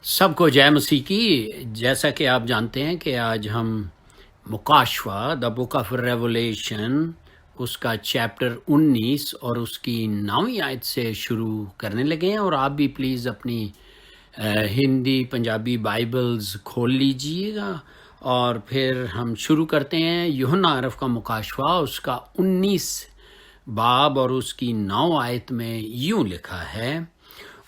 سب کو جے مسیح کی۔ جیسا کہ آپ جانتے ہیں کہ آج ہم مکاشفہ دا بک آف ریولیشن اس کا چیپٹر 19 اور اس کی 9ویں آیت سے شروع کرنے لگے ہیں، اور آپ بھی پلیز اپنی ہندی پنجابی بائبلز کھول لیجئے گا، اور پھر ہم شروع کرتے ہیں۔ یوحنا عرف کا مکاشفہ اس کا 19 باب اور اس کی 9 آیت میں یوں لکھا ہے،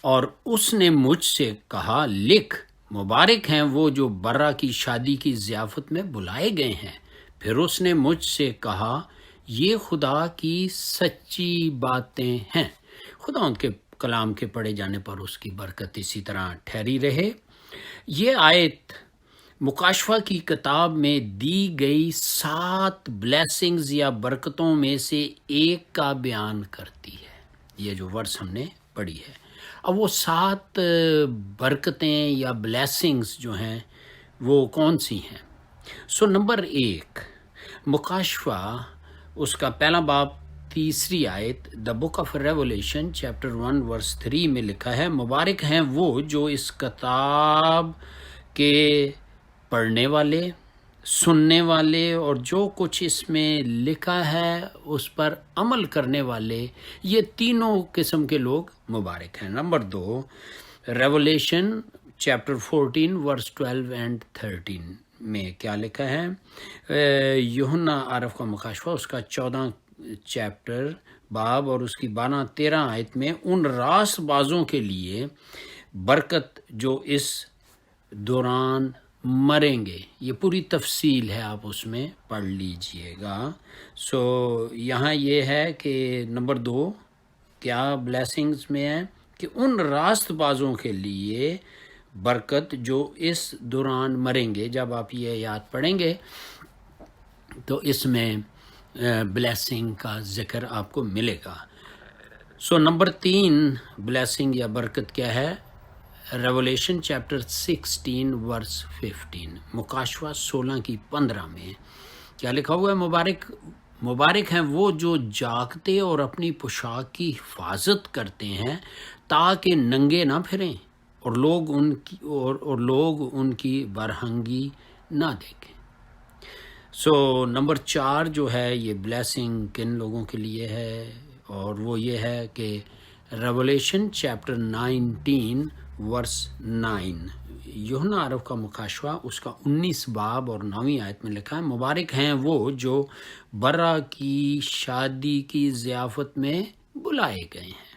اور اس نے مجھ سے کہا، لکھ، مبارک ہیں وہ جو برا کی شادی کی ضیافت میں بلائے گئے ہیں۔ پھر اس نے مجھ سے کہا، یہ خدا کی سچی باتیں ہیں۔ خدا ان کے کلام کے پڑھے جانے پر اس کی برکت اسی طرح ٹھہری رہے۔ یہ آیت مکاشفہ کی کتاب میں دی گئی 7 بلیسنگز یا برکتوں میں سے ایک کا بیان کرتی ہے۔ یہ جو ورس ہم نے پڑھی ہے، اب وہ 7 برکتیں یا بلیسنگز جو ہیں وہ کون سی ہیں؟ نمبر 1، مکاشفہ اس کا پہلا باب 3 آیت، the book of Revelation chapter 1 ورس 3 میں لکھا ہے، مبارک ہیں وہ جو اس کتاب کے پڑھنے والے، سننے والے اور جو کچھ اس میں لکھا ہے اس پر عمل کرنے والے، یہ تینوں قسم کے لوگ مبارک ہیں۔ Number 2، Revelation chapter 14 verse 12 and 13 میں کیا لکھا ہے؟ یوحنا عارف کا مکاشفہ اس کا 14 چیپٹر باب اور اس کی 12-13 آیت میں ان راست بازوں کے لیے برکت جو اس دوران مریں گے، یہ پوری تفصیل ہے، آپ اس میں پڑھ لیجئے گا۔ یہاں یہ ہے کہ نمبر 2 کیا بلیسنگز میں ہے کہ ان راست بازوں کے لیے برکت جو اس دوران مریں گے۔ جب آپ یہ یاد پڑھیں گے تو اس میں بلیسنگ کا ذکر آپ کو ملے گا۔ نمبر 3 بلیسنگ یا برکت کیا ہے؟ ریولیشن چیپٹر 16 ورس 15، مکاشفہ 16 کی 15 میں کیا لکھا ہوا ہے؟ مبارک ہیں وہ جو جاگتے اور اپنی پوشاک کی حفاظت کرتے ہیں تاکہ ننگے نہ پھریں اور لوگ ان کی برہنگی نہ دیکھیں۔ نمبر 4 جو ہے یہ بلیسنگ کن لوگوں کے لیے ہے؟ اور وہ یہ ہے کہ ریولیشن چیپٹر 19 ورس 9، یوحنا عرف کا مکاشفہ اس کا 19 باب اور 9ویں آیت میں لکھا ہے، مبارک ہیں وہ جو برا کی شادی کی ضیافت میں بلائے گئے ہیں۔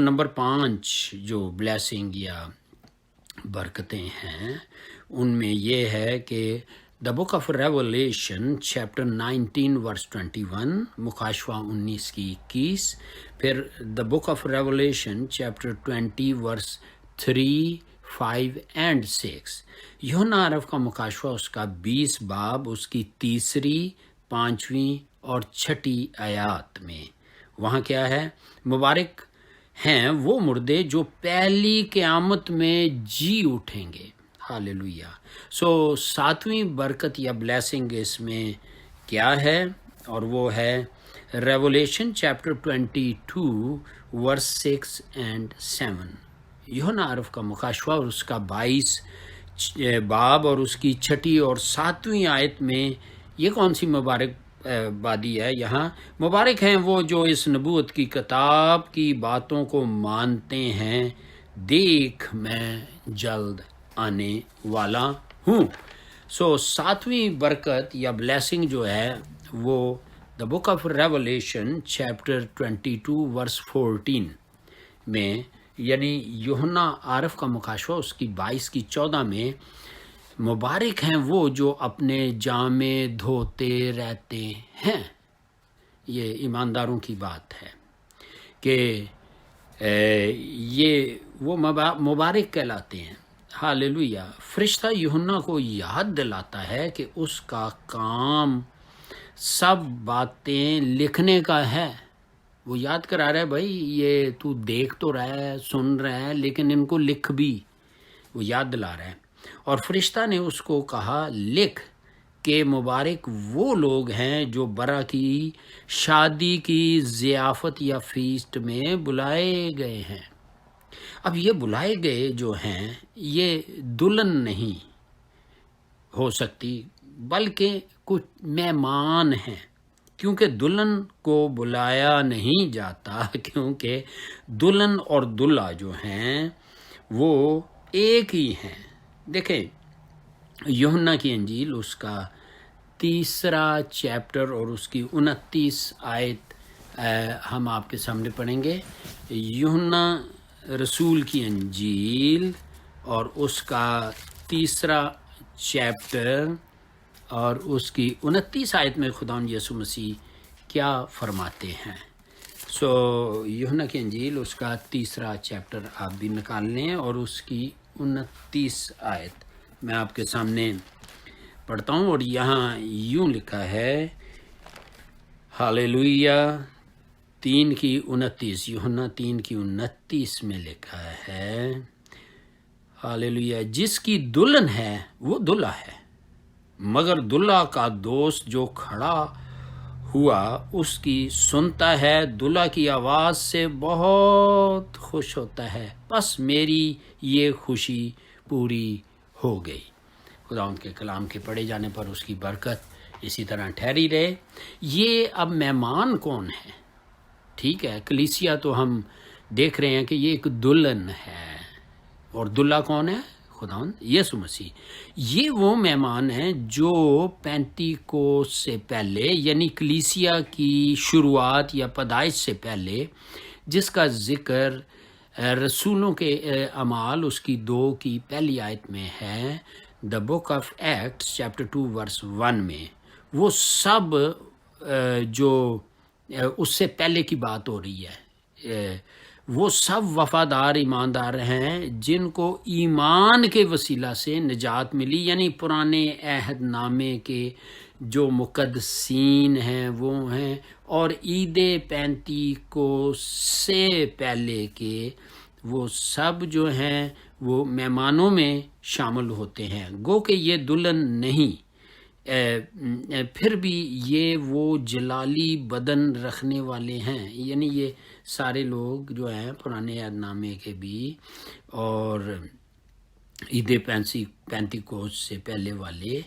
نمبر 5 جو بلیسنگ یا برکتیں ہیں ان میں یہ ہے کہ the book of Revelation chapter 19 verse 21، مکاشفہ 19 کی 21، پھر the book of Revelation chapter 20 verse 3، 5 and 6، یوحنا عرف کا مکاشفہ اس کا 20 باب اس کی 3، 5ویں اور 6 آیات میں وہاں کیا ہے؟ مبارک ہیں وہ مردے جو پہلی قیامت میں جی اٹھیں گے۔ ہاللویہ۔ 7ویں برکت یا بلیسنگ اس میں کیا ہے؟ اور وہ ہے ریولیشن چیپٹر 22 ورس 6 اینڈ 7، یوحنا عرف کا مکاشفہ اور اس کا 22 باب اور اس کی 6 اور 7ویں آیت میں یہ کون سی مبارک بادی ہے؟ یہاں مبارک ہیں وہ جو اس نبوت کی کتاب کی باتوں کو مانتے ہیں، دیکھ میں جلد آنے والا ہوں۔ 7ویں برکت یا بلیسنگ جو ہے وہ دا بک آف ریولیشن چیپٹر 22 ورس 14 میں، یعنی یوحنا عارف کا مکاشفہ اس کی 22 کی 14 میں، مبارک ہیں وہ جو اپنے جامے دھوتے رہتے ہیں۔ یہ ایمانداروں کی بات ہے کہ یہ وہ مبارک کہلاتے ہیں۔ ہاللویہ۔ فرشتہ یوحنا کو یاد دلاتا ہے کہ اس کا کام سب باتیں لکھنے کا ہے۔ وہ یاد کرا رہا ہے، بھائی یہ تو دیکھ تو رہا ہے، سن رہا ہے، لیکن ان کو لکھ بھی، وہ یاد دلا رہا ہے۔ اور فرشتہ نے اس کو کہا، لکھ کہ مبارک وہ لوگ ہیں جو برا کی شادی کی ضیافت یا فیسٹ میں بلائے گئے ہیں۔ اب یہ بلائے گئے جو ہیں یہ دلہن نہیں ہو سکتی بلکہ کچھ مہمان ہیں، کیونکہ دلہن کو بلایا نہیں جاتا، کیونکہ دلہن اور دلہا جو ہیں وہ ایک ہی ہیں۔ دیکھیں یوحنا کی انجیل اس کا 3 چیپٹر اور اس کی 29 آیت ہم آپ کے سامنے پڑھیں گے۔ یوحنا رسول کی انجیل اور اس کا 3 چیپٹر اور اس کی 29 آیت میں خداوند یسوع مسیح کیا فرماتے ہیں۔ یوحنا کی انجیل اس کا 3 چیپٹر آپ بھی نکال لیں اور اس کی 29 آیت میں آپ کے سامنے پڑھتا ہوں، اور یہاں یوں لکھا ہے، ہاللویا 3:29، یوحنا 3:29 میں لکھا ہے، ہاللویا، جس کی دلہن ہے وہ دلہا ہے، مگر دلہا کا دوست جو کھڑا ہوا اس کی سنتا ہے، دلہا کی آواز سے بہت خوش ہوتا ہے، بس میری یہ خوشی پوری ہو گئی۔ خداوند کے کلام کے پڑھے جانے پر اس کی برکت اسی طرح ٹھہری رہے۔ یہ اب مہمان کون ہے؟ ٹھیک ہے، کلیسیا تو ہم دیکھ رہے ہیں کہ یہ ایک دلہن ہے، اور دلہا کون ہے؟ خداوند یسوع مسیح۔ یہ وہ مہمان ہیں جو پینتیکوست سے پہلے، یعنی کلیسیا کی شروعات یا پیدائش سے پہلے، جس کا ذکر رسولوں کے اعمال اس کی 2 کی پہلی آیت میں ہے، دا بک آف ایکٹس چیپٹر 2 ورس 1 میں، وہ سب جو اس سے پہلے کی بات ہو رہی ہے، وہ سب وفادار ایماندار ہیں جن کو ایمان کے وسیلہ سے نجات ملی، یعنی پرانے عہد نامے کے جو مقدسین ہیں وہ ہیں، اور عید پینتیکوست سے پہلے کے وہ سب جو ہیں وہ مہمانوں میں شامل ہوتے ہیں۔ گو کہ یہ دلہن نہیں، پھر بھی یہ وہ جلالی بدن رکھنے والے ہیں، یعنی یہ سارے لوگ جو ہیں پرانے عہد نامے کے بھی اور عید پینتیکوست سے پہلے والے،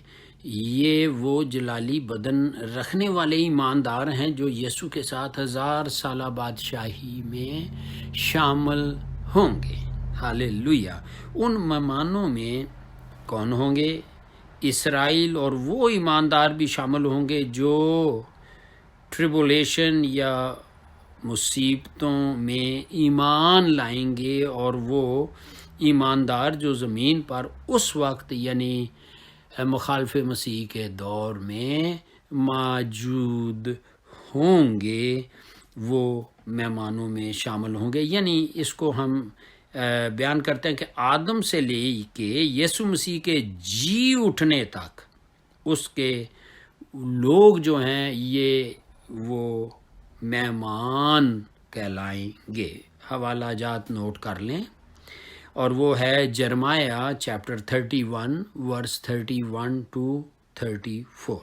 یہ وہ جلالی بدن رکھنے والے ایماندار ہیں جو یسوع کے ساتھ 1000 سالہ بادشاہی میں شامل ہوں گے۔ ہاللویا۔ ان مہمانوں میں کون ہوں گے؟ اسرائیل اور وہ ایماندار بھی شامل ہوں گے جو ٹریبولیشن یا مصیبتوں میں ایمان لائیں گے، اور وہ ایماندار جو زمین پر اس وقت یعنی مخالف مسیح کے دور میں موجود ہوں گے، وہ مہمانوں میں شامل ہوں گے۔ یعنی اس کو ہم بیان کرتے ہیں کہ آدم سے لے کے یسوع مسیح کے جی اٹھنے تک اس کے لوگ جو ہیں یہ وہ مہمان کہلائیں گے۔ حوالہ جات نوٹ کر لیں، اور وہ ہے جرمایہ چیپٹر 31 ورس 31 to 34،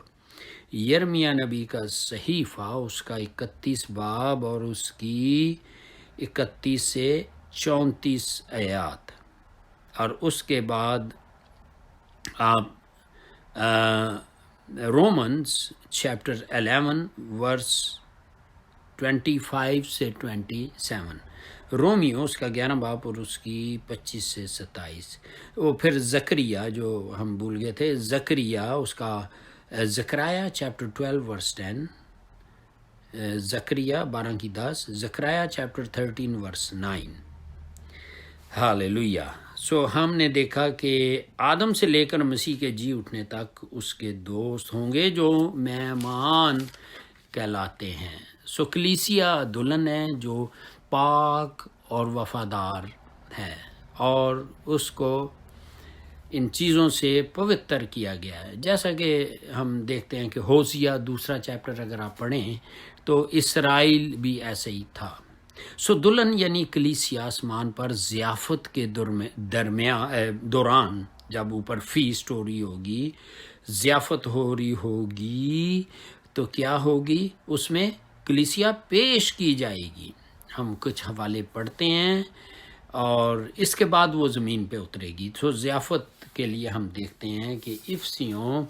یرمیہ نبی کا صحیفہ اس کا 31 باب اور اس کی 31 سے 34 آیات، اور اس کے بعد آپ رومنز چیپٹر 11 ورس 25 سے 27، رومیو اس کا 11 باب اور اس کی 25 سے 27، وہ پھر زکریا جو ہم بھول گئے تھے، زکریا اس کا زکریا چیپٹر 12 ورس 10، زکریا 12:10، زکریا چیپٹر 13 ورس 9۔ ہاللویا۔ ہم نے دیکھا کہ آدم سے لے کر مسیح کے جی اٹھنے تک اس کے دوست ہوں گے جو مہمان کہلاتے ہیں۔ کلیسیا دلہن ہے جو پاک اور وفادار ہے، اور اس کو ان چیزوں سے پوتر کیا گیا ہے، جیسا کہ ہم دیکھتے ہیں کہ ہوسیہ 2 چیپٹر اگر آپ پڑھیں تو اسرائیل بھی ایسے ہی تھا۔ دلہن یعنی کلیسیا آسمان پر ضیافت کے دوران جب اوپر فیسٹ ہو رہی ہوگی، ضیافت ہو رہی ہوگی، تو کیا ہوگی؟ اس میں کلیسیا پیش کی جائے گی۔ ہم کچھ حوالے پڑھتے ہیں اور اس کے بعد وہ زمین پہ اترے گی۔ تو ضیافت کے لیے ہم دیکھتے ہیں کہ افسیوں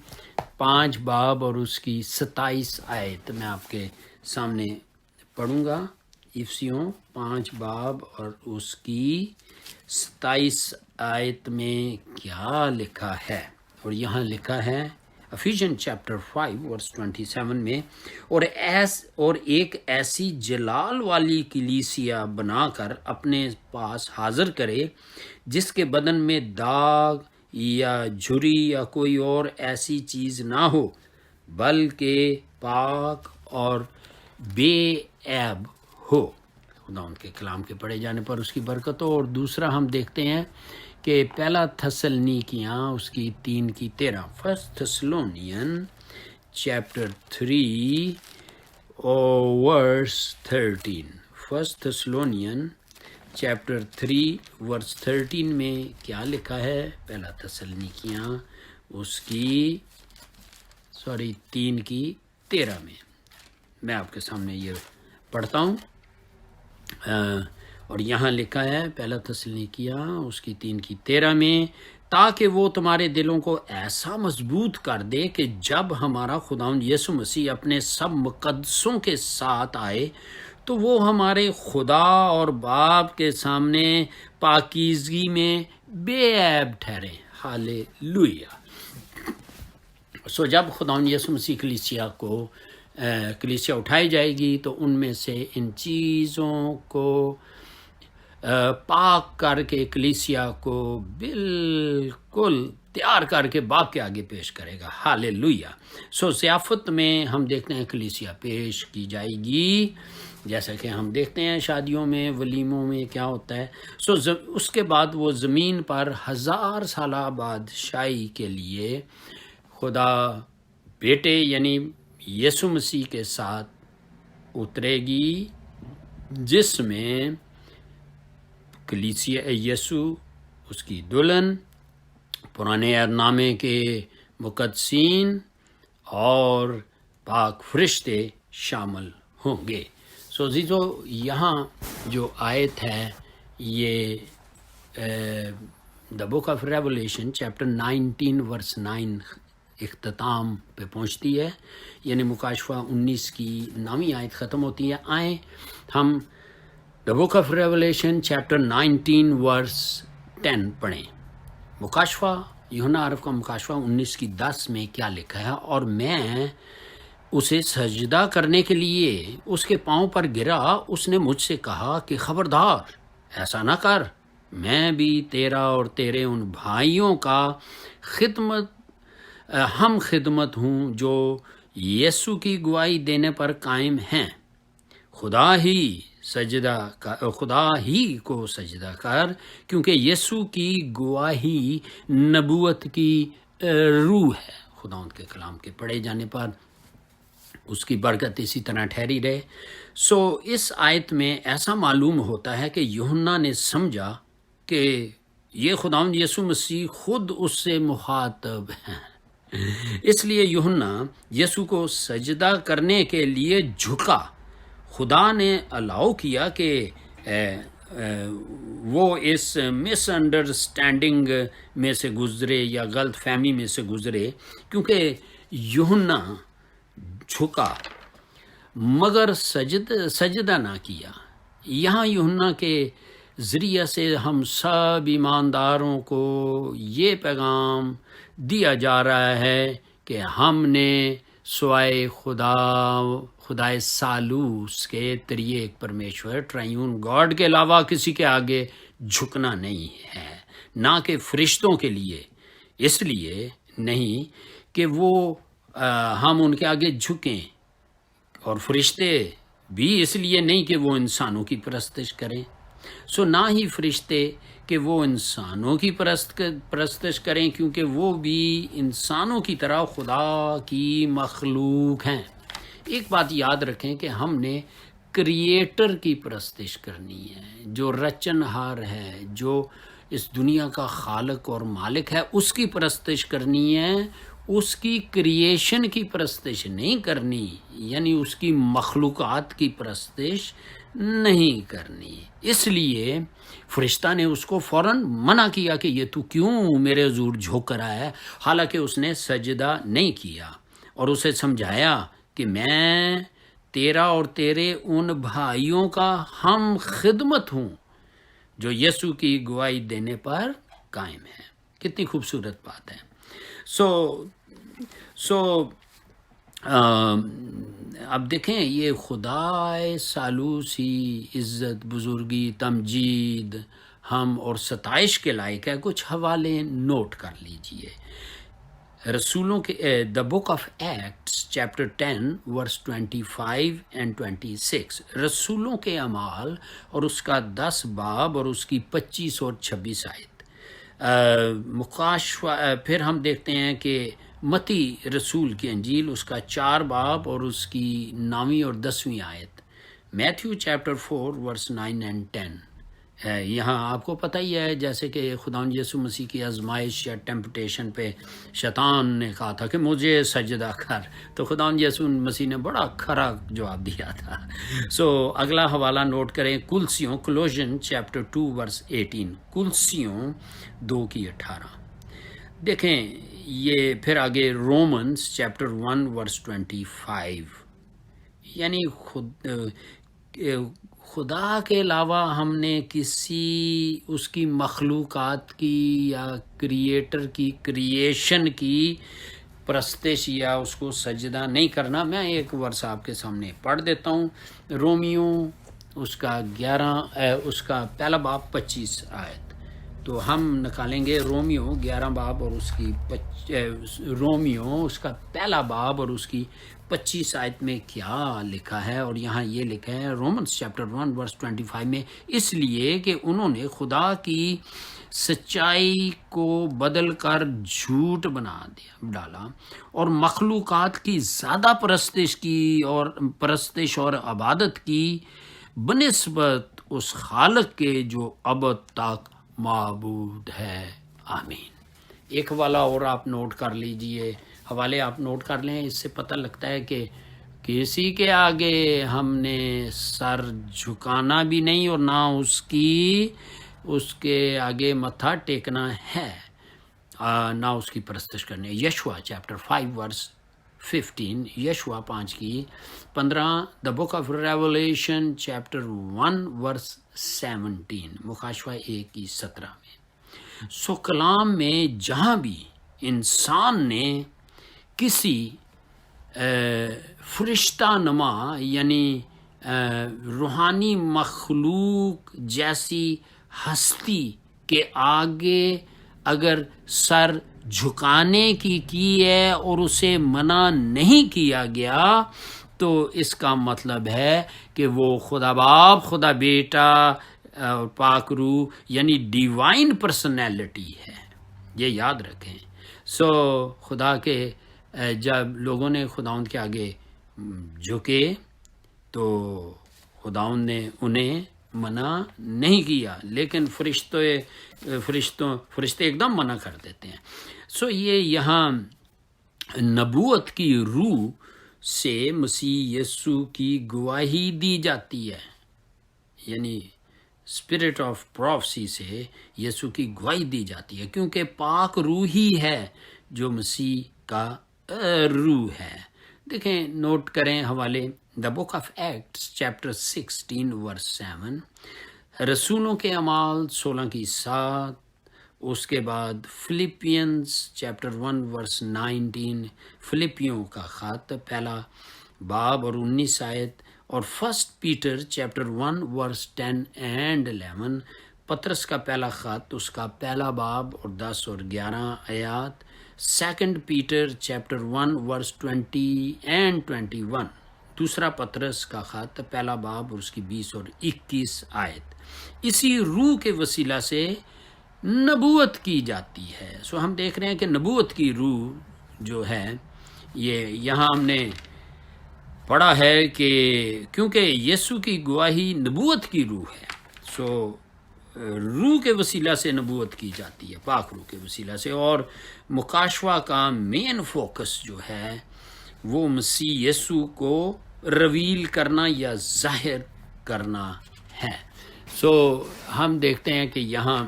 5 باب اور اس کی 27 آیت میں آپ کے سامنے پڑھوں گا۔ افسیوں 5 باب اور اس کی 27 آیت میں کیا لکھا ہے، اور یہاں لکھا ہے افیشین چیپٹر 5 ورس 27 میں، اور ایک ایسی جلال والی کلیسیا بنا کر اپنے پاس حاضر کرے جس کے بدن میں داغ یا جھری یا کوئی اور ایسی چیز نہ ہو، بلکہ پاک اور بے عیب ہو۔ خدا ان کے کلام کے پڑھے جانے پر اس کی برکت ہو۔ اور دوسرا ہم دیکھتے ہیں کہ پہلا تھسلنیکیاں اس کی 3 کی 13، فرسٹ تھسلونین چیپٹر 3 ورس 13، فرسٹ تھسلونین چیپٹر 3 ورس 13 میں کیا لکھا ہے؟ پہلا تھسلنیکیاں اس کی 3 کی 13 میں آپ کے سامنے یہ پڑھتا ہوں، اور یہاں لکھا ہے پہلا تھسلنیکیاں اس کی 3 کی 13 میں، تاکہ وہ تمہارے دلوں کو ایسا مضبوط کر دے کہ جب ہمارا خداوند یسوع مسیح اپنے سب مقدسوں کے ساتھ آئے تو وہ ہمارے خدا اور باپ کے سامنے پاکیزگی میں بے عیب ٹھہرے۔ ہالےلویا۔ جب خداوند یسوع مسیح کلیسیا اٹھائی جائے گی تو ان میں سے ان چیزوں کو پاک کر کے کلیسیا کو بالکل تیار کر کے باپ کے آگے پیش کرے گا۔ ہالےلویا۔ ضیافت میں ہم دیکھتے ہیں کلیسیا پیش کی جائے گی، جیسا کہ ہم دیکھتے ہیں شادیوں میں، ولیموں میں کیا ہوتا ہے۔ اس کے بعد وہ زمین پر 1000 سالہ بادشاہی کے لیے خدا بیٹے یعنی یسوع مسیح کے ساتھ اترے گی، جس میں کلیسیا یسوع، اس کی دلہن، پرانے عہد نامے کے مقدسین اور پاک فرشتے شامل ہوں گے۔ عزیزو، یہاں جو آیت ہے یہ دا بک آف ریولیشن چیپٹر 19 ورس 9 اختتام پہ پہنچتی ہے، یعنی مکاشفہ 19 کی 9ویں آیت ختم ہوتی ہے۔ آئیں ہم دا بک آف ریولیشن چیپٹر 19 ورس 10 پڑھیں۔ مکاشفہ، یوحنا عارف کا مکاشفہ 19 کی 10 میں کیا لکھا ہے؟ اور میں اسے سجدہ کرنے کے لیے اس کے پاؤں پر گرا، اس نے مجھ سے کہا کہ خبردار، ایسا نہ کر، میں بھی تیرا اور تیرے ان بھائیوں کا ہم خدمت ہوں جو یسوع کی گواہی دینے پر قائم ہیں۔ خدا ہی کو سجدہ کر، کیونکہ یسوع کی گواہی نبوت کی روح ہے۔ خدا ان کے کلام کے پڑھے جانے پر اس کی برکت اسی طرح ٹھہری رہے۔ اس آیت میں ایسا معلوم ہوتا ہے کہ یوحنا نے سمجھا کہ یہ خداوند یسوع مسیح خود اس سے مخاطب ہیں، اس لیے یوحنا یسوع کو سجدہ کرنے کے لیے جھکا۔ خدا نے الاؤ کیا کہ وہ اس مس انڈرسٹینڈنگ میں سے گزرے یا غلط فہمی میں سے گزرے، کیونکہ یوحنا جھکا مگر سجدہ نہ کیا۔ یہاں یوحنا کے ذریعہ سے ہم سب ایمانداروں کو یہ پیغام دیا جا رہا ہے کہ ہم نے سوائے خدائے سالوس کے ترییک پرمیشور ٹرائیون گاڈ کے علاوہ کسی کے آگے جھکنا نہیں ہے، نہ کہ فرشتوں کے لیے، اس لیے نہیں کہ وہ ہم ان کے آگے جھکیں، اور فرشتے بھی اس لیے نہیں کہ وہ انسانوں کی پرستش کریں۔ نہ ہی فرشتے کہ وہ انسانوں کی پرستش کریں، کیونکہ وہ بھی انسانوں کی طرح خدا کی مخلوق ہیں۔ ایک بات یاد رکھیں کہ ہم نے کریٹر کی پرستش کرنی ہے، جو رچنہار ہے، جو اس دنیا کا خالق اور مالک ہے، اس کی پرستش کرنی ہے، اس کی کریشن کی پرستش نہیں کرنی، یعنی اس کی مخلوقات کی پرستش نہیں کرنی. اس لیے فرشتہ نے اس کو فوراً منع کیا کہ یہ تو کیوں میرے حضور جھک کر آیا ہے، حالانکہ اس نے سجدہ نہیں کیا، اور اسے سمجھایا کہ میں تیرا اور تیرے ان بھائیوں کا ہم خدمت ہوں جو یسوع کی گواہی دینے پر قائم ہے. کتنی خوبصورت بات ہے. سو اب دیکھیں یہ خدا سالوسی عزت بزرگی تمجید ہم اور ستائش کے لائق ہے. کچھ حوالے نوٹ کر لیجئے. رسولوں کے the book of Acts chapter 10 verse 25 and 26، رسولوں کے اعمال اور اس کا 10 باب اور اس کی 25 اور 26 آیت. پھر ہم دیکھتے ہیں کہ متی رسول کی انجیل اس کا 4 باب اور اس کی 9ویں اور 10ویں آیت. Matthew chapter 4 verse 9 and 10. یہاں آپ کو پتہ ہی ہے جیسے کہ خداوند یسوع مسیح کی آزمائش یا ٹیمپٹیشن پہ شیطان نے کہا تھا کہ مجھے سجدہ کر، تو خداوند یسوع مسیح نے بڑا کھرا جواب دیا تھا. اگلا حوالہ نوٹ کریں، کلسیوں کلوژن چیپٹر 2 ورس 18، کلسیوں 2 کی 18. دیکھیں یہ پھر آگے رومنز چیپٹر 1 ورس 25. یعنی خدا کے علاوہ ہم نے کسی اس کی مخلوقات کی یا کریٹر کی کریشن کی پرستش یا اس کو سجدہ نہیں کرنا. میں ایک ورس آپ کے سامنے پڑھ دیتا ہوں. رومیو اس کا 11 اس کا پہلا باب 25 آیت. تو ہم نکالیں گے رومیو 11 باب اور اس کی رومیو اس کا پہلا باب اور اس کی 25 آیت میں کیا لکھا ہے. اور یہاں یہ لکھا ہے رومنز چیپٹر 1 ورس 25 میں، اس لیے کہ انہوں نے خدا کی سچائی کو بدل کر جھوٹ بنا ڈالا اور مخلوقات کی زیادہ پرستش اور عبادت کی بنسبت اس خالق کے جو ابد تک معبود ہے. آمین. ایک حوالہ اور آپ نوٹ کر لیجئے، حوالے آپ نوٹ کر لیں. اس سے پتہ لگتا ہے کہ کسی کے آگے ہم نے سر جھکانا بھی نہیں اور نہ اس کے آگے متھا ٹیکنا ہے، نہ اس کی پرستش کرنی. یشوع چیپٹر 5 ورس 15، یشوع 5 کی 15. دا بک آف ریولیشن چیپٹر 1 ورس 17، مکاشفہ 1 کی 17 میں. کلام میں جہاں بھی انسان نے کسی فرشتہ نما یعنی روحانی مخلوق جیسی ہستی کے آگے اگر سر جھکانے کی ہے اور اسے منع نہیں کیا گیا تو اس کا مطلب ہے کہ وہ خدا باپ، خدا بیٹا اور پاک روح یعنی ڈیوائن پرسنالٹی ہے. یہ یاد رکھیں. خدا کے جب لوگوں نے خداوند کے آگے جھکے تو خداوند نے انہیں منع نہیں کیا، لیکن فرشتے ایک دم منع کر دیتے ہیں. یہ یہاں نبوت کی روح سے مسیح یسوع کی گواہی دی جاتی ہے، یعنی اسپرٹ آف پروفسی سے یسوع کی گواہی دی جاتی ہے، کیونکہ پاک روح ہی ہے جو مسیح کا روح ہے. دیکھیں نوٹ کریں حوالے. دا بک آف ایکٹس چیپٹر 16 ورس 7، رسولوں کے اعمال 16 کی 7، اس کے بعد فلپینز چیپٹر 1 ورس 19، فلپیوں کا خط پہلا باب اور 19 آیت، اور first Peter chapter 1 verse 10 and 11، پطرس کا پہلا خط اس کا پہلا باب اور 10 اور 11 آیات، second Peter chapter 1 verse 20 and 21، دوسرا پطرس کا خط پہلا باب اور اس کی 20 اور 21 آیت. اسی روح کے وسیلہ سے نبوت کی جاتی ہے. ہم دیکھ رہے ہیں کہ نبوت کی روح جو ہے یہ یہاں ہم نے پڑھا ہے کہ کیونکہ یسوع کی گواہی نبوت کی روح ہے، روح کے وسیلہ سے نبوت کی جاتی ہے، پاک روح کے وسیلہ سے. اور مکاشفہ کا مین فوکس جو ہے وہ مسیح یسوع کو رویل کرنا یا ظاہر کرنا ہے۔ سو ہم دیکھتے ہیں کہ یہاں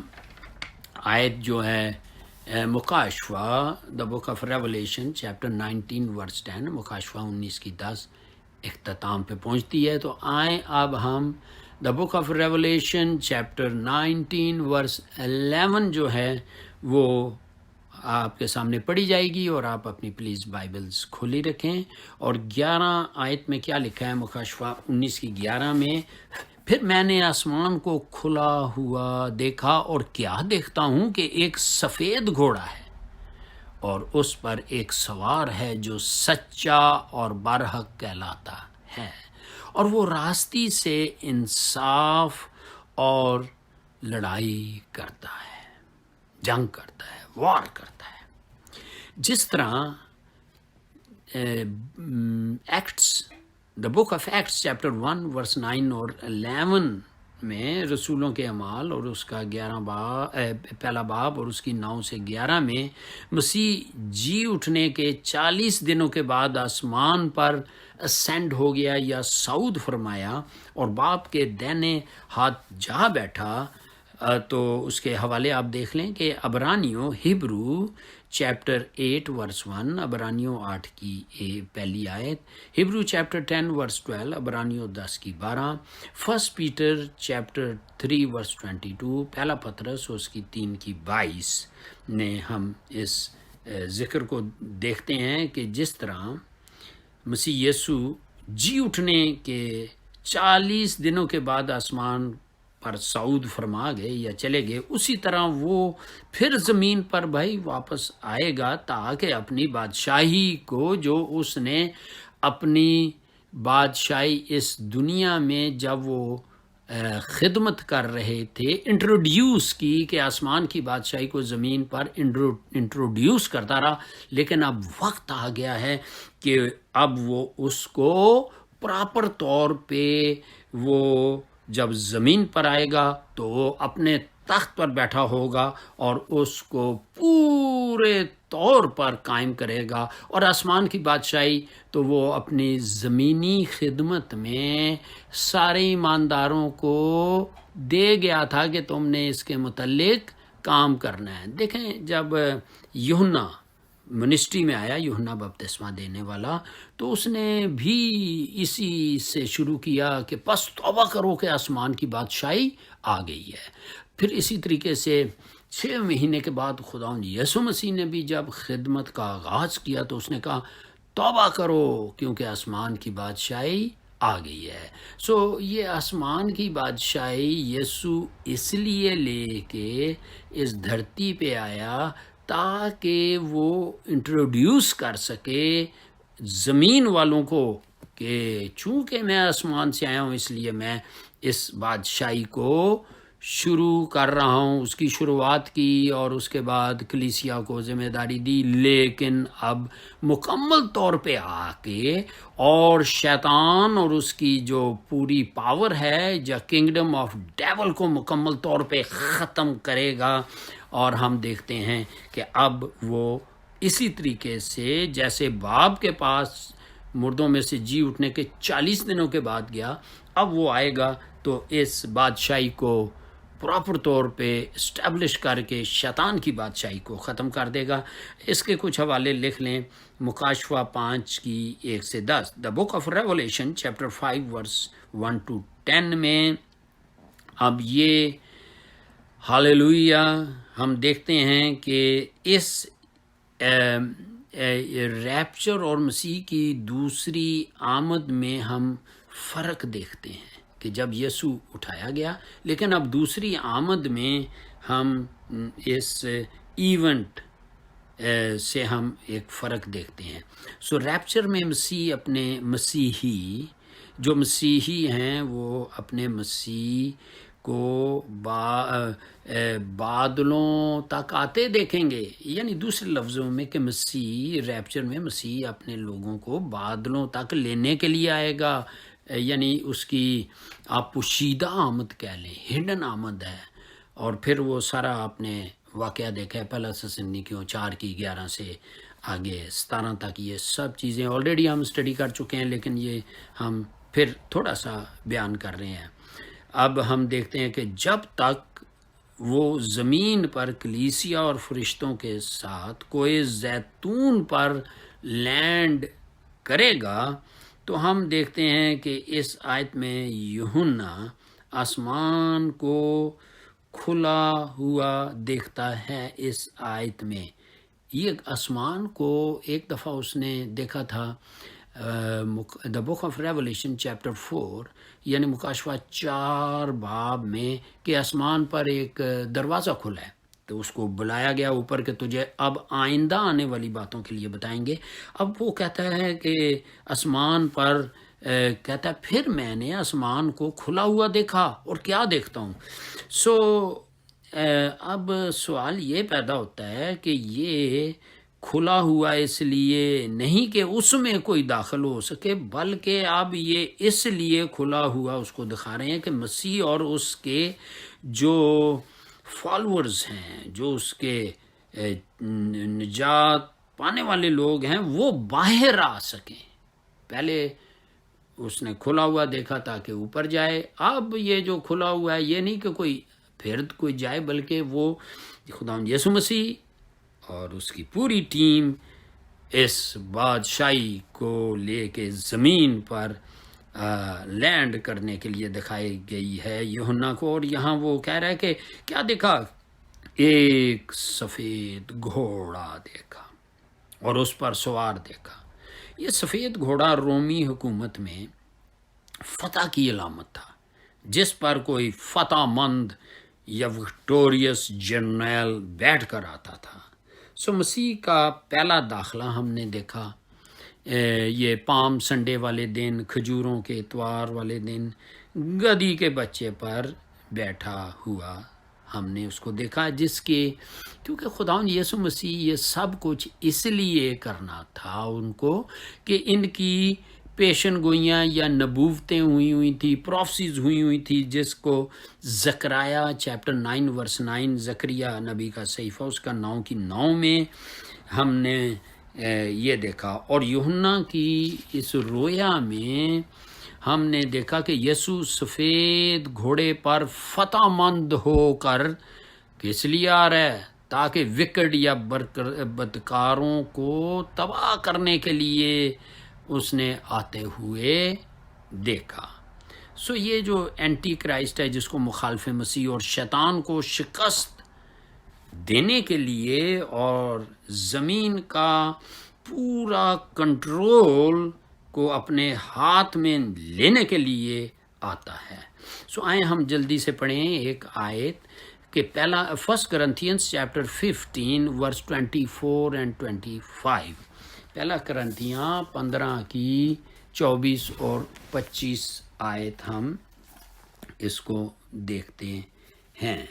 آیت جو ہے مکاشفہ دا بک آف ریولیشن چیپٹر 19 ورس 10، مکاشفہ 19 کی 10 اختتام پہ پہنچتی ہے۔ تو آئیں اب ہم دا بک آف ریولیشن چیپٹر 19 ورس 11 جو ہے وہ آپ کے سامنے پڑھی جائے گی، اور آپ اپنی پلیز بائبلز کھولی رکھیں۔ اور 11 آیت میں کیا لکھا ہے؟ مکاشفہ 19 کی 11 میں، پھر میں نے آسمان کو کھلا ہوا دیکھا، اور کیا دیکھتا ہوں کہ ایک سفید گھوڑا ہے، اور اس پر ایک سوار ہے جو سچا اور برحق کہلاتا ہے، اور وہ راستی سے انصاف اور لڑائی کرتا ہے، جنگ کرتا ہے، وار کرتا ہے۔ جس طرح acts the book of Acts chapter 1 ورس 9 اور 11 میں رسولوں کے اعمال اور اس کا پہلا باب اور اس کی 9 سے 11 میں مسیح جی اٹھنے کے 40 دنوں کے بعد آسمان پر اسینڈ ہو گیا یا صعود فرمایا اور باپ کے دائنے ہاتھ جا بیٹھا۔ تو اس کے حوالے آپ دیکھ لیں کہ عبرانیوں ہبرو چیپٹر 8 ورس 1، عبرانیوں 8 کی پہلی آیت، ہبرو چیپٹر 10 ورس 12، عبرانیوں 10 کی 12، فرسٹ پیٹر چیپٹر 3 ورس 22، پہلا پطرس اس کی 3 کی 22 میں ہم اس ذکر کو دیکھتے ہیں کہ جس طرح مسیح یسو جی اٹھنے کے 40 دنوں کے بعد آسمان پر صعود فرما گئے یا چلے گئے، اسی طرح وہ پھر زمین پر بھائی واپس آئے گا، تاکہ اپنی بادشاہی کو جو اس نے اپنی بادشاہی اس دنیا میں جب وہ خدمت کر رہے تھے انٹروڈیوس کی، کہ آسمان کی بادشاہی کو زمین پر انٹروڈیوس کرتا رہا، لیکن اب وقت آ گیا ہے کہ اب وہ اس کو پراپر طور پہ وہ جب زمین پر آئے گا تو وہ اپنے تخت پر بیٹھا ہوگا اور اس کو پورے طور پر قائم کرے گا، اور آسمان کی بادشاہی تو وہ اپنی زمینی خدمت میں سارے ایمانداروں کو دے گیا تھا کہ تم نے اس کے متعلق کام کرنا ہے۔ دیکھیں جب یوحنا منسٹری میں آیا، یوحنا بپتسمہ دینے والا، تو اس نے بھی اسی سے شروع کیا کہ پس توبہ کرو کہ آسمان کی بادشاہی آ گئی ہے۔ پھر اسی طریقے سے 6 مہینے کے بعد خداوند یسوع مسیح نے بھی جب خدمت کا آغاز کیا تو اس نے کہا توبہ کرو کیونکہ آسمان کی بادشاہی آ گئی ہے۔ سو یہ آسمان کی بادشاہی یسوع اس لیے لے کے اس دھرتی پہ آیا تاکہ وہ انٹروڈیوس کر سکے زمین والوں کو کہ چونکہ میں آسمان سے آیا ہوں اس لیے میں اس بادشاہی کو شروع کر رہا ہوں، اس کی شروعات کی اور اس کے بعد کلیسیا کو ذمہ داری دی، لیکن اب مکمل طور پہ آ کے اور شیطان اور اس کی جو پوری پاور ہے یا کنگڈم آف ڈیول کو مکمل طور پہ ختم کرے گا۔ اور ہم دیکھتے ہیں کہ اب وہ اسی طریقے سے جیسے باپ کے پاس مردوں میں سے جی اٹھنے کے 40 دنوں کے بعد گیا، اب وہ آئے گا تو اس بادشاہی کو پراپر طور پہ اسٹیبلش کر کے شیطان کی بادشاہی کو ختم کر دے گا۔ اس کے کچھ حوالے لکھ لیں، مکاشفہ 5 کی 1 سے 10، the book of Revelation chapter 5 verse 1 to 10 میں اب یہ ہاللویا ہم دیکھتے ہیں کہ اس ریپچر اور مسیح کی دوسری آمد میں ہم فرق دیکھتے ہیں کہ جب یسوع اٹھایا گیا، لیکن اب دوسری آمد میں ہم اس ایونٹ سے ہم ایک فرق دیکھتے ہیں۔ سو ریپچر میں مسیح اپنے جو مسیحی ہیں وہ اپنے مسیح کو بادلوں تک آتے دیکھیں گے، یعنی دوسرے لفظوں میں کہ مسیح ریپچر میں مسیح اپنے لوگوں کو بادلوں تک لینے کے لیے آئے گا، یعنی اس کی آپ پوشیدہ آمد کہہ لیں، ہڈن آمد ہے۔ اور پھر وہ سارا آپ نے واقعہ دیکھا ہے پہلا تسالونیکیوں 4 کی 11 سے آگے 17 تک، یہ سب چیزیں آلریڈی ہم اسٹڈی کر چکے ہیں، لیکن یہ ہم پھر تھوڑا سا بیان کر رہے ہیں۔ اب ہم دیکھتے ہیں کہ جب تک وہ زمین پر کلیسیا اور فرشتوں کے ساتھ کوئی زیتون پر لینڈ کرے گا، تو ہم دیکھتے ہیں کہ اس آیت میں یوحنا آسمان کو کھلا ہوا دیکھتا ہے۔ اس آیت میں یہ آسمان کو ایک دفعہ اس نے دیکھا تھا دا بک آف ریولیشن چیپٹر 4 یعنی مکاشفہ 4 باب میں، کہ آسمان پر ایک دروازہ کھلا ہے، تو اس کو بلایا گیا اوپر کہ تجھے اب آئندہ آنے والی باتوں کے لیے بتائیں گے۔ اب وہ کہتا ہے کہ آسمان پر کہتا ہے پھر میں نے آسمان کو کھلا ہوا دیکھا، اور کیا دیکھتا ہوں؟ اب سوال یہ پیدا ہوتا ہے کہ یہ کھلا ہوا اس لیے نہیں کہ اس میں کوئی داخل ہو سکے، بلکہ اب یہ اس لیے کھلا ہوا اس کو دکھا رہے ہیں کہ مسیح اور اس کے جو فالورز ہیں، جو اس کے نجات پانے والے لوگ ہیں، وہ باہر آ سکیں۔ پہلے اس نے کھلا ہوا دیکھا تاکہ اوپر جائے، اب یہ جو کھلا ہوا ہے یہ نہیں کہ کوئی پھر کوئی جائے، بلکہ وہ خداوند یسوع مسیح اور اس کی پوری ٹیم اس بادشاہی کو لے کے زمین پر لینڈ کرنے کے لیے دکھائی گئی ہے یوحنا کو۔ اور یہاں وہ کہہ رہا ہے کہ کیا دیکھا؟ ایک سفید گھوڑا دیکھا اور اس پر سوار دیکھا۔ یہ سفید گھوڑا رومی حکومت میں فتح کی علامت تھا، جس پر کوئی فتح مند یا وکٹوریس جرنیل بیٹھ کر آتا تھا۔ مسیح کا پہلا داخلہ ہم نے دیکھا یہ پام سنڈے والے دن، کھجوروں کے اتوار والے دن، گدھی کے بچے پر بیٹھا ہوا ہم نے اس کو دیکھا، جس کے کیونکہ خداوند یسوع مسیح یہ سب کچھ اس لیے کرنا تھا ان کو کہ ان کی پیشن گوئیاں یا نبوتیں ہوئی تھی، پروفسیز ہوئی تھی، جس کو زکریا چیپٹر 9 ورس 9 زکریا نبی کا صحیفہ اس کا 9 کی 9 میں ہم نے یہ دیکھا۔ اور یوحنا کی اس رویا میں ہم نے دیکھا کہ یسوع سفید گھوڑے پر فتح مند ہو کر کس لیے آ رہا ہے؟ تاکہ وکٹ یا بدکاروں کو تباہ کرنے کے لیے اس نے آتے ہوئے دیکھا۔ یہ جو اینٹی کرائسٹ ہے، جس کو مخالف مسیح اور شیطان کو شکست دینے کے لیے اور زمین کا پورا کنٹرول کو اپنے ہاتھ میں لینے کے لیے آتا ہے۔ آئیں ہم جلدی سے پڑھیں ایک آیت کہ پہلا 1 کرنتھینس چیپٹر 15 ورس 24 اینڈ 25۔ پہلا کرنتھیاں 15 کی 24 اور 25 آیت ہم اس کو دیکھتے ہیں۔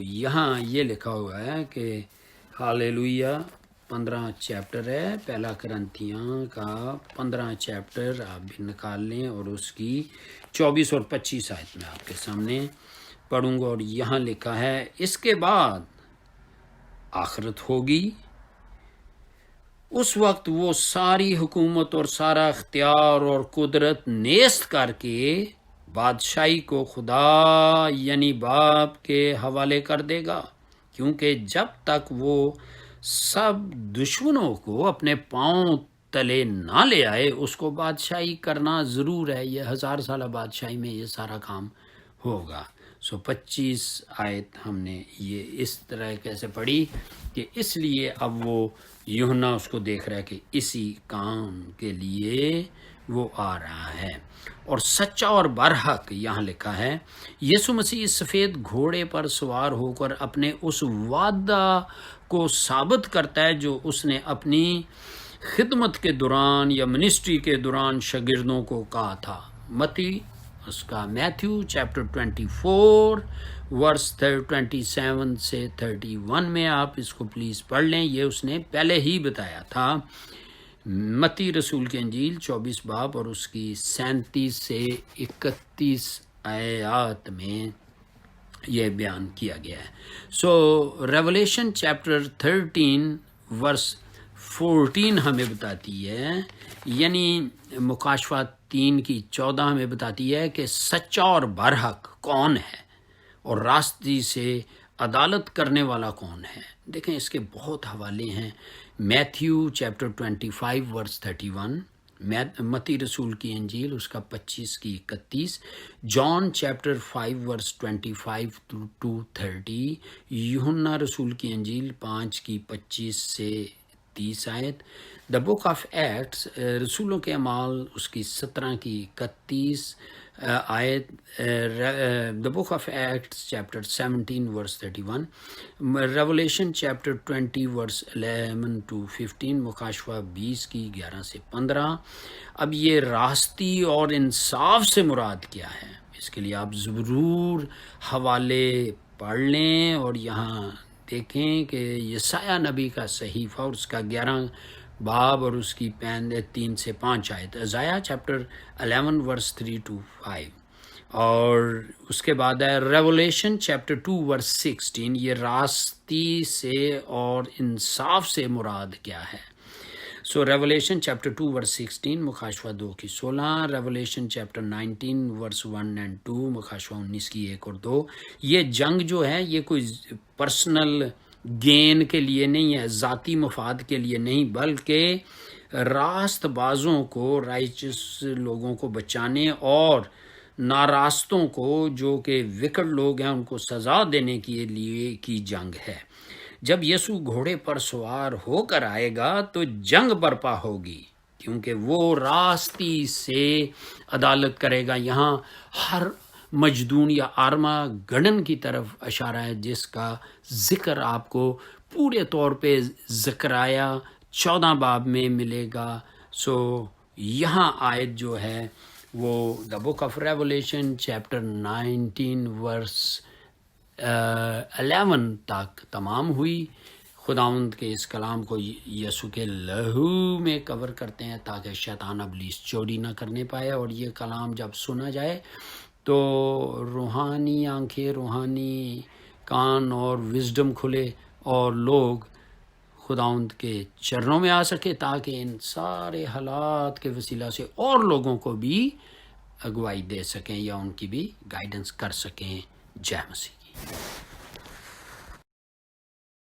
یہاں یہ لکھا ہوا ہے کہ ہاللیلویا 15 چیپٹر ہے، پہلا کرنتھیاں کا 15 چیپٹر آپ بھی نکال لیں، اور اس کی 24 اور 25 آیت میں آپ کے سامنے پڑھوں گا۔ اور یہاں لکھا ہے، اس کے بعد آخرت ہوگی، اس وقت وہ ساری حکومت اور سارا اختیار اور قدرت نیست کر کے بادشاہی کو خدا یعنی باپ کے حوالے کر دے گا، کیونکہ جب تک وہ سب دشمنوں کو اپنے پاؤں تلے نہ لے آئے، اس کو بادشاہی کرنا ضرور ہے۔ یہ 1000 سالہ بادشاہی میں یہ سارا کام ہوگا۔ 25 آیت ہم نے یہ اس طرح کیسے پڑھی کہ اس لیے اب وہ یوحنا اس کو دیکھ رہا ہے کہ اسی کام کے لیے وہ آ رہا ہے۔ اور سچا اور برحق یہاں لکھا ہے، یسوع مسیح سفید گھوڑے پر سوار ہو کر اپنے اس وعدہ کو ثابت کرتا ہے جو اس نے اپنی خدمت کے دوران یا منسٹری کے دوران شاگردوں کو کہا تھا۔ اس کا میتھیو چیپٹر 24 ورس 27 سے 31 میں آپ اس کو پلیز پڑھ لیں، یہ اس نے پہلے ہی بتایا تھا۔ متی رسول کی انجیل 24 باب اور اس کی 37 سے 31 آیات میں یہ بیان کیا گیا ہے۔ ریولیشن چیپٹر 13 ورس 14 ہمیں بتاتی ہے، یعنی مکاشفہ 3 کی 14 ہمیں بتاتی ہے کہ سچا اور برحق کون ہے اور راستی سے عدالت کرنے والا کون ہے۔ دیکھیں اس کے بہت حوالے ہیں۔ میتھیو چیپٹر 25 ورس 31، متی رسول کی انجیل اس کا 25 کی 31، جان چیپٹر 5 ورس 25 to 30، یوحنا رسول کی انجیل 5 کی 25 سے 30 آیت، دا بک آف ایکٹس رسولوں کے اعمال اس کی 17 کی 31 آیت، the book of Acts chapter 17 verse 31، Revelation chapter 20 verse 11 to 15، مکاشفہ 20 کی 11 سے 15۔ اب یہ راستی اور انصاف سے مراد کیا ہے، اس کے لیے آپ ضرور حوالے پڑھ لیں اور یہاں دیکھیں کہ یسایہ نبی کا صحیفہ اور اس کا 11 باب اور اس کی 3 سے 5 آیت، ازایہ چیپٹر 11 ورس 3 to 5، اور اس کے بعد ہے ریولیشن چیپٹر 2 ورس 16۔ یہ راستی سے اور انصاف سے مراد کیا ہے؟ سو ریولیشن چیپٹر 2 ورس 16، مکاشفہ 2 کی 16، ریولیشن چیپٹر 19 ورس 1 and 2، مکاشفہ 19 کی 1 اور 2۔ یہ جنگ جو ہے یہ کوئی پرسنل گین کے لیے نہیں ہے، ذاتی مفاد کے لیے نہیں، بلکہ راست بازوں کو، رائچس لوگوں کو بچانے اور ناراستوں کو جو کہ وکٹ لوگ ہیں ان کو سزا دینے کے لیے کی جنگ ہے۔ جب یسوع گھوڑے پر سوار ہو کر آئے گا تو جنگ برپا ہوگی، کیونکہ وہ راستی سے عدالت کرے گا۔ یہاں ہر مجدون یا آرما گڈن کی طرف اشارہ ہے، جس کا ذکر آپ کو پورے طور پہ زکریا 14 باب میں ملے گا۔ سو یہاں آیت جو ہے وہ دا بک آف ریولیشن چیپٹر 19 ورس 11 تک تمام ہوئی۔ خداوند کے اس کلام کو یسوع کے لہو میں کور کرتے ہیں تاکہ شیطان ابلیس چوری نہ کرنے پائے، اور یہ کلام جب سنا جائے تو روحانی آنکھیں، روحانی کان اور وزڈم کھلے اور لوگ خداوند کے چرنوں میں آ سکے، تاکہ ان سارے حالات کے وسیلہ سے اور لوگوں کو بھی اگوائی دے سکیں یا ان کی بھی گائیڈنس کر سکیں۔ جے مسیح کی۔